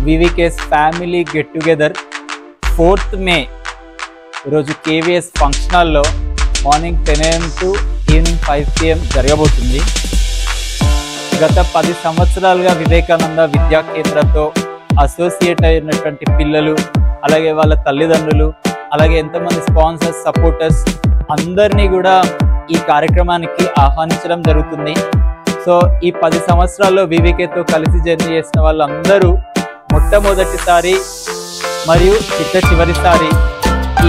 వివికేస్ family get together 4th మే ఈరోజు KVS function హాల్లో morning 10 AM to evening 5 PM జరగబోతుంది. గత 10 సంవత్సరాలుగా వివేకానంద విద్యా కేంద్రంతో అసోసియేట్ అయినటువంటి పిల్లలు, అలాగే వాళ్ళ తల్లిదండ్రులు, అలాగే ఎంతమంది స్పాన్సర్స్, సపోర్టర్స్ అందరినీ కూడా ఈ కార్యక్రమానికి ఆహ్వానించడం జరుగుతుంది. సో ఈ 10 సంవత్సరాల్లో వివికేతో కలిసి జర్నీ చేసిన వాళ్ళందరూ మొట్టమొదటిసారి మరియు చివరిసారి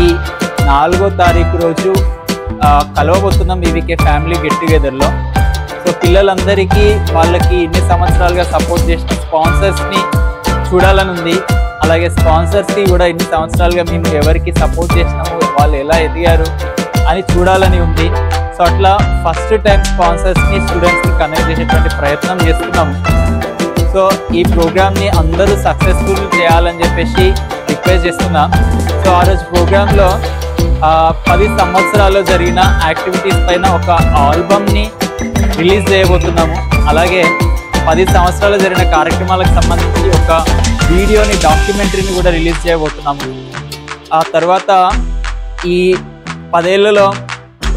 ఈ 4వ తారీఖు రోజు కలవబోతున్నాం వివికే ఫ్యామిలీ గెట్ టుగెదర్లో. సో పిల్లలందరికీ వాళ్ళకి ఇన్ని సంవత్సరాలుగా సపోర్ట్ చేసిన స్పాన్సర్స్ని చూడాలని ఉంది. అలాగే స్పాన్సర్స్కి కూడా ఇన్ని సంవత్సరాలుగా మేము ఎవరికి సపోర్ట్ చేసినాము, వాళ్ళు ఎలా ఎదిగారు అని చూడాలని ఉంది. సో అట్లా ఫస్ట్ టైం స్పాన్సర్స్ని స్టూడెంట్స్కి కనెక్ట్ చేసేటువంటి ప్రయత్నం చేస్తున్నాము. సో ఈ ప్రోగ్రామ్ని అందరూ సక్సెస్ఫుల్ చేయాలని చెప్పేసి రిక్వెస్ట్ చేస్తున్నాం. సో ఆ రోజు ప్రోగ్రాంలో 10 సంవత్సరాల్లో జరిగిన యాక్టివిటీస్ పైన ఒక ఆల్బమ్ని రిలీజ్ చేయబోతున్నాము. అలాగే 10 సంవత్సరాలు జరిగిన కార్యక్రమాలకు సంబంధించి ఒక వీడియోని, డాక్యుమెంటరీని కూడా రిలీజ్ చేయబోతున్నాము. ఆ తర్వాత ఈ 10 ఏళ్లలో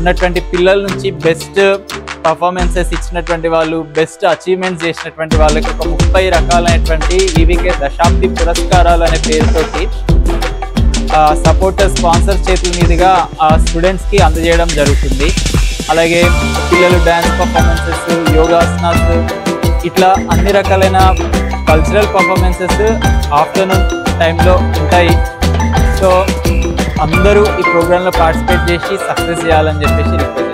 ఉన్నటువంటి పిల్లల నుంచి బెస్ట్ పర్ఫార్మెన్సెస్ ఇచ్చినటువంటి వాళ్ళు, బెస్ట్ అచీవ్మెంట్స్ చేసినటువంటి వాళ్ళకి ఒక 30 రకాలైనటువంటి వివికే దశాబ్ది పురస్కారాలు అనే పేరుతోటి సపోర్టర్ స్పాన్సర్ చేతుల మీదుగా ఆ స్టూడెంట్స్కి అందజేయడం జరుగుతుంది. అలాగే పిల్లలు డ్యాన్స్ పర్ఫార్మెన్సెస్, యోగాసనాస్, ఇట్లా అన్ని రకాలైన కల్చరల్ పర్ఫార్మెన్సెస్ ఆఫ్టర్నూన్ టైంలో ఉంటాయి. సో అందరూ ఈ ప్రోగ్రాంలో పార్టిసిపేట్ చేసి సక్సెస్ చేయాలని చెప్పేసి రిక్వెస్ట్